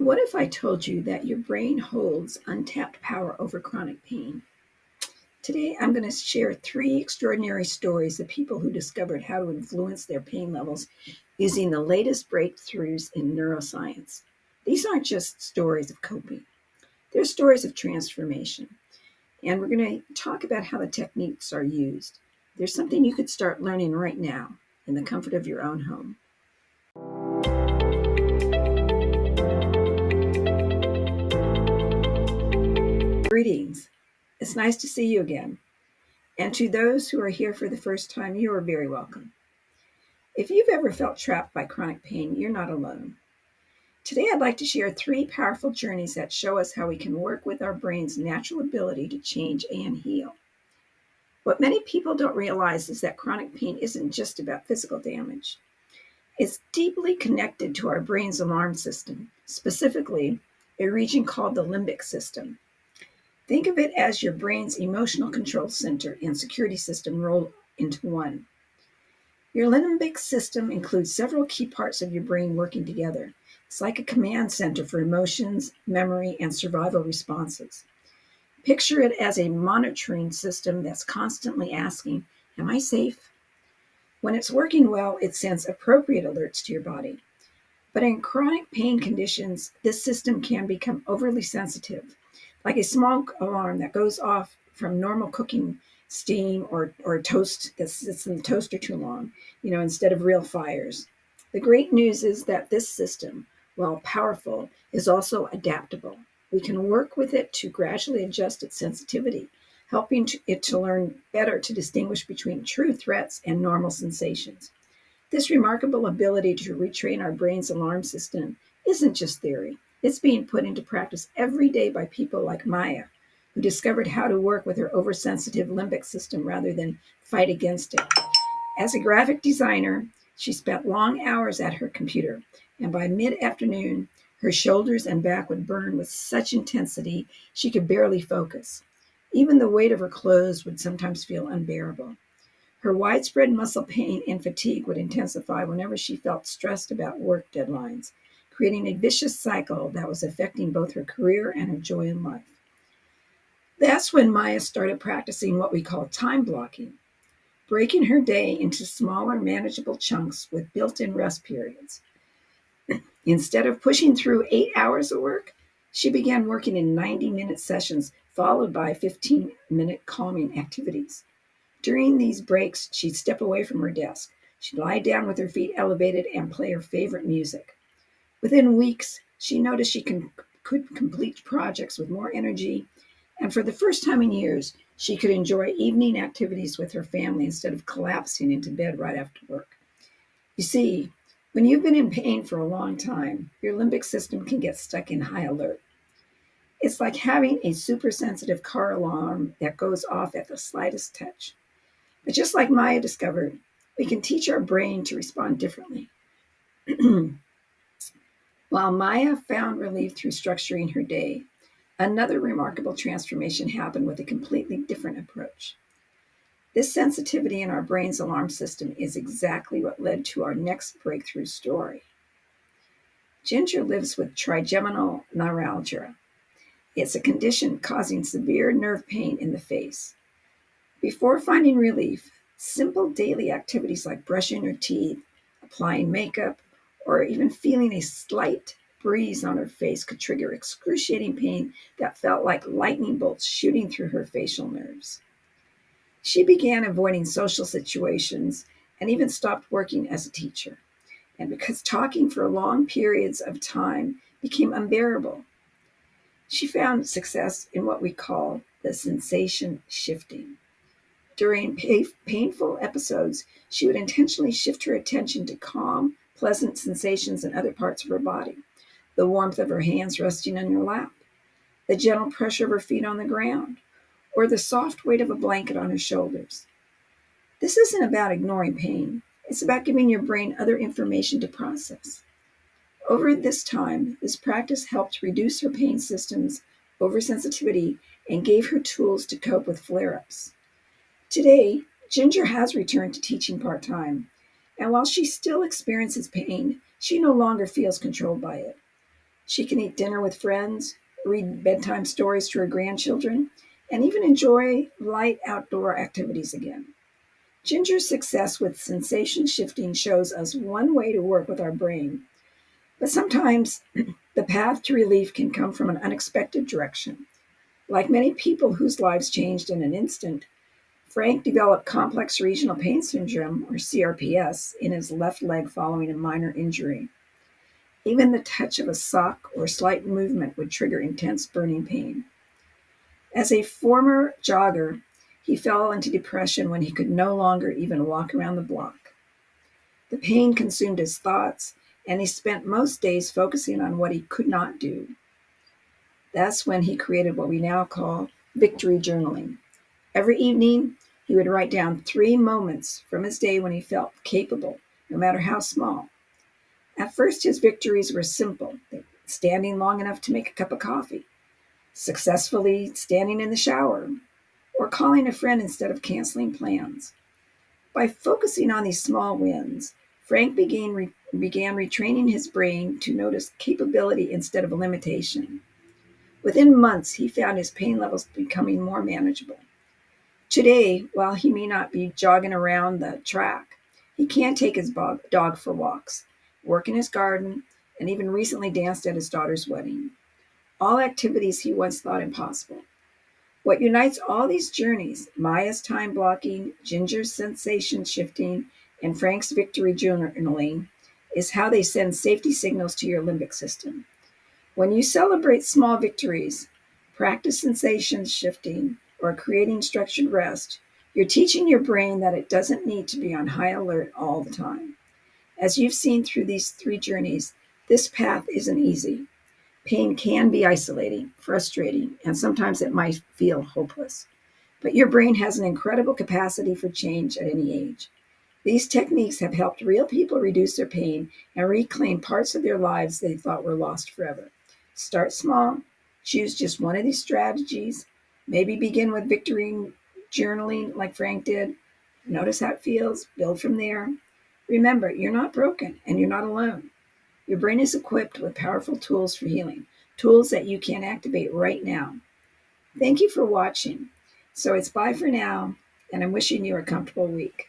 What if I told you that your brain holds untapped power over chronic pain? Today, I'm going to share three extraordinary stories of people who discovered how to influence their pain levels using the latest breakthroughs in neuroscience. These aren't just stories of coping, they're stories of transformation. And we're going to talk about how the techniques are used. There's something you could start learning right now in the comfort of your own home. Greetings. It's nice to see you again. And to those who are here for the first time, you are very welcome. If you've ever felt trapped by chronic pain, you're not alone. Today, I'd like to share three powerful journeys that show us how we can work with our brain's natural ability to change and heal. What many people don't realize is that chronic pain isn't just about physical damage. It's deeply connected to our brain's alarm system, specifically a region called the limbic system. Think of it as your brain's emotional control center and security system rolled into one. Your limbic system includes several key parts of your brain working together. It's like a command center for emotions, memory, and survival responses. Picture it as a monitoring system that's constantly asking, "Am I safe?" When it's working well, it sends appropriate alerts to your body. But in chronic pain conditions, this system can become overly sensitive, like a smoke alarm that goes off from normal cooking steam or toast that sits in the toaster too long, instead of real fires. The great news is that this system, while powerful, is also adaptable. We can work with it to gradually adjust its sensitivity, helping it to learn better to distinguish between true threats and normal sensations. This remarkable ability to retrain our brain's alarm system isn't just theory. It's being put into practice every day by people like Maya, who discovered how to work with her oversensitive limbic system rather than fight against it. As a graphic designer, she spent long hours at her computer, and by mid-afternoon, her shoulders and back would burn with such intensity she could barely focus. Even the weight of her clothes would sometimes feel unbearable. Her widespread muscle pain and fatigue would intensify whenever she felt stressed about work deadlines, creating a vicious cycle that was affecting both her career and her joy in life. That's when Maya started practicing what we call time blocking, breaking her day into smaller, manageable chunks with built-in rest periods. Instead of pushing through 8 hours of work, she began working in 90-minute sessions, followed by 15-minute calming activities. During these breaks, she'd step away from her desk. She'd lie down with her feet elevated and play her favorite music. Within weeks, she noticed she could complete projects with more energy, and for the first time in years, she could enjoy evening activities with her family instead of collapsing into bed right after work. You see, when you've been in pain for a long time, your limbic system can get stuck in high alert. It's like having a super sensitive car alarm that goes off at the slightest touch. But just like Maya discovered, we can teach our brain to respond differently. While Maya found relief through structuring her day, another remarkable transformation happened with a completely different approach. This sensitivity in our brain's alarm system is exactly what led to our next breakthrough story. Ginger lives with trigeminal neuralgia. It's a condition causing severe nerve pain in the face. Before finding relief, simple daily activities like brushing her teeth, applying makeup, or even feeling a slight breeze on her face could trigger excruciating pain that felt like lightning bolts shooting through her facial nerves. She began avoiding social situations and even stopped working as a teacher. And because talking for long periods of time became unbearable, she found success in what we call the sensation shifting. During painful episodes, she would intentionally shift her attention to calm, pleasant sensations in other parts of her body. The warmth of her hands resting on your lap, the gentle pressure of her feet on the ground, or the soft weight of a blanket on her shoulders. This isn't about ignoring pain. It's about giving your brain other information to process. Over this time, this practice helped reduce her pain system's oversensitivity and gave her tools to cope with flare-ups. Today, Ginger has returned to teaching part-time, and while she still experiences pain, she no longer feels controlled by it. She can eat dinner with friends, read bedtime stories to her grandchildren, and even enjoy light outdoor activities again. Ginger's success with sensation shifting shows us one way to work with our brain, but sometimes the path to relief can come from an unexpected direction. Like many people whose lives changed in an instant, Frank developed complex regional pain syndrome, or CRPS, in his left leg following a minor injury. Even the touch of a sock or slight movement would trigger intense burning pain. As a former jogger, he fell into depression when he could no longer even walk around the block. The pain consumed his thoughts, and he spent most days focusing on what he could not do. That's when he created what we now call victory journaling. Every evening, he would write down 3 moments from his day when he felt capable, no matter how small. At first, his victories were simple: standing long enough to make a cup of coffee, successfully standing in the shower, or calling a friend instead of canceling plans. By focusing on these small wins, Frank began retraining his brain to notice capability instead of limitation. Within months, he found his pain levels becoming more manageable. Today, while he may not be jogging around the track, he can take his dog for walks, work in his garden, and even recently danced at his daughter's wedding. All activities he once thought impossible. What unites all these journeys, Maya's time blocking, Ginger's sensation shifting, and Frank's victory journaling, is how they send safety signals to your limbic system. When you celebrate small victories, practice sensation shifting, or creating structured rest, you're teaching your brain that it doesn't need to be on high alert all the time. As you've seen through these 3 journeys, this path isn't easy. Pain can be isolating, frustrating, and sometimes it might feel hopeless. But your brain has an incredible capacity for change at any age. These techniques have helped real people reduce their pain and reclaim parts of their lives they thought were lost forever. Start small, choose just one of these strategies, maybe begin with victory journaling like Frank did. Notice how it feels, build from there. Remember, you're not broken and you're not alone. Your brain is equipped with powerful tools for healing, tools that you can activate right now. Thank you for watching. So it's bye for now, and I'm wishing you a comfortable week.